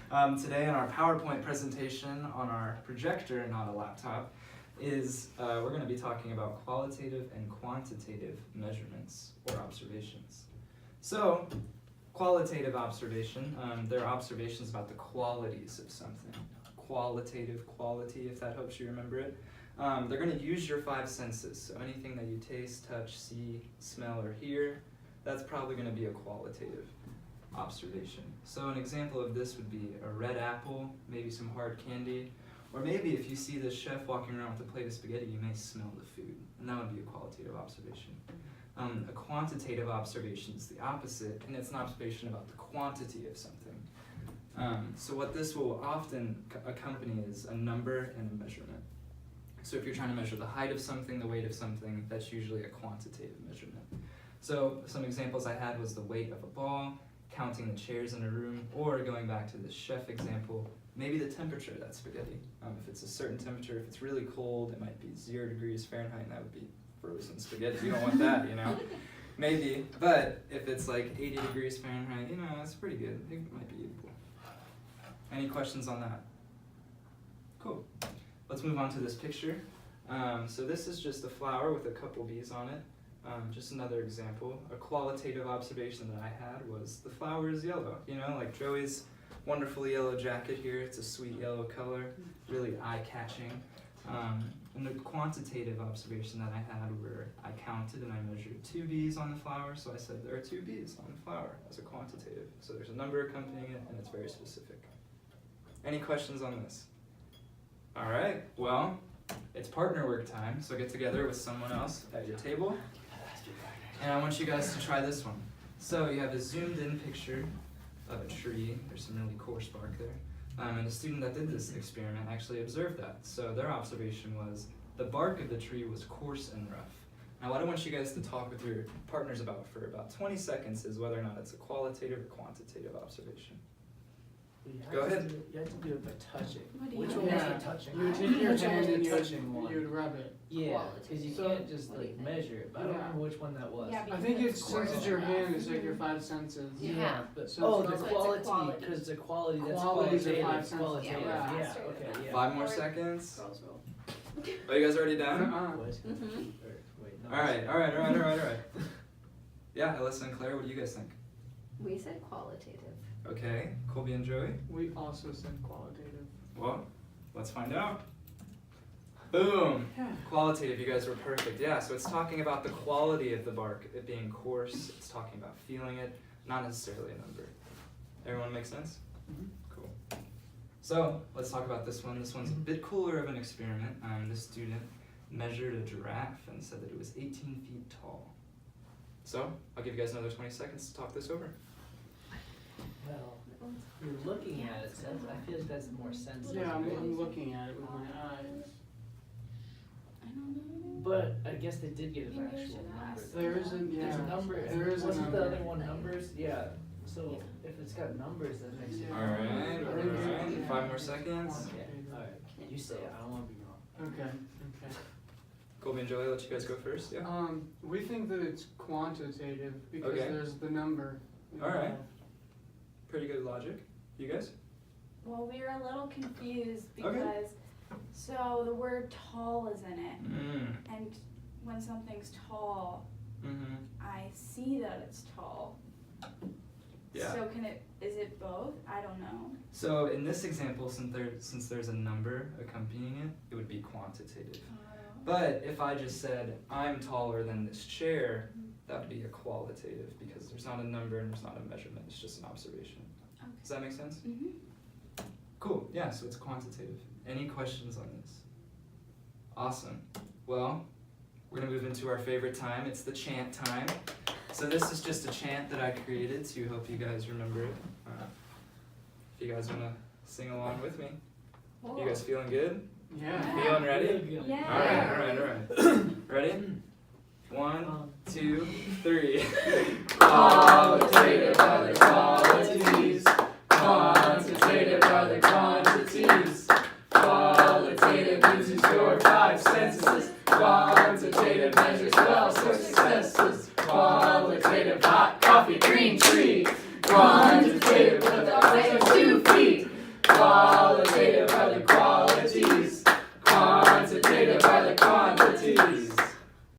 Today in our PowerPoint presentation on our projector, not a laptop, is we're going to be talking about qualitative and quantitative measurements or observations. So, qualitative observation, they're observations about the qualities of something. Qualitative, quality, if that helps you remember it. They're going to use your five senses, so anything that you taste, touch, see, smell, or hear, that's probably going to be a qualitative observation. So an example of this would be a red apple, maybe some hard candy, or maybe if you see this chef walking around with a plate of spaghetti, you may smell the food, and that would be a qualitative observation. A quantitative observation is the opposite, and it's an observation about the quantity of something. So what this will often accompany is a number and a measurement. So if you're trying to measure the height of something, the weight of something, that's usually a quantitative measurement. So some examples I had was the weight of a ball, counting the chairs in a room, or going back to the chef example, maybe the temperature of that spaghetti. If it's a certain temperature, if it's really cold, it might be 0 degrees Fahrenheit, and that would be frozen spaghetti. You don't want that, you know? Maybe, but if it's like 80 degrees Fahrenheit, you know, that's pretty good. It might be equal. Any questions on that? Cool. Let's move on to this picture. So this is just a flower with a couple bees on it. Just another example. A qualitative observation that I had was the flower is yellow. You know, like Joey's wonderful yellow jacket here. It's a sweet yellow color, really eye-catching. And the quantitative observation that I had where I counted and I measured 2 bees on the flower, so I said there are 2 bees on the flower as a quantitative. So there's a number accompanying it, and it's very specific. Any questions on this? All right, well, it's partner work time, so get together with someone else at your table. And I want you guys to try this one. So you have a zoomed in picture of a tree. There's some really coarse bark there. And a student that did this experiment actually observed that. So their observation was the bark of the tree was coarse and rough. Now what I want you guys to talk with your partners about for about 20 seconds is whether or not it's a qualitative or quantitative observation. Go ahead. You have to do it by touching. Which one was the touching? You would take your hand and you you'd rub it. Yeah, because you can't just like measure it. But I don't Yeah. remember which one that was. I think it's since it's your hand, it's like your 5 senses. Yeah, but So the it's quality, because the quality, that's Qualities are qualitative. 5 senses. Qualitative, Yeah. yeah, okay, yeah. 5 more seconds. Are you guys already done? What? Mm-hmm. Wait, no. All right. Yeah, Alyssa and Claire, what do you guys think? We said qualitative. Okay, Colby and Joey? We also said qualitative. Well, let's find out. Boom! Qualitative, you guys were perfect. Yeah, so it's talking about the quality of the bark, it being coarse. It's talking about feeling it, not necessarily a number. Everyone make sense? Mm-hmm. Cool. So, let's talk about this one. This one's a bit cooler of an experiment. This student measured a giraffe and said that it was 18 feet tall. So, I'll give you guys another 20 seconds to talk this over. Well, you're looking at it, so I feel like that's more sensitive. Yeah, I'm looking at it with my eyes. I don't know. But I guess they did get an actual number. There isn't, There's a number. There is a Wasn't number. the other one numbers? Yeah. So if it's got numbers, that makes it. Yeah. Alright. 5 more seconds. Okay, alright. You say it, I don't want to be wrong. Okay. Colby and Joey, let you guys go first. Yeah. We think that it's quantitative because Okay. there's the number. Alright. Pretty good logic. You guys? Well, we were a little confused Okay. because, so the word tall is in it, Mm. and when something's tall, Mm-hmm. I see that it's tall. Yeah. So is it both? I don't know. So in this example, since there's a number accompanying it, it would be quantitative. But if I just said, I'm taller than this chair, that would be a qualitative because there's not a number and there's not a measurement, it's just an observation. Okay. Does that make sense? Mm-hmm. Cool, yeah, so it's quantitative. Any questions on this? Awesome. Well, we're gonna move into our favorite time, it's the chant time. So this is just a chant that I created to help you guys remember it. If you guys wanna sing along with me. You guys feeling good? Yeah. Feeling ready? Yeah. Alright. Ready? 1, 2, 3. Qualitative are the qualities. Quantitative are the quantities. Qualitative uses your 5 senses. Quantitative measures well for successes. Qualitative hot coffee, green tree. Quantitative with the place of 2 feet. Qualitative.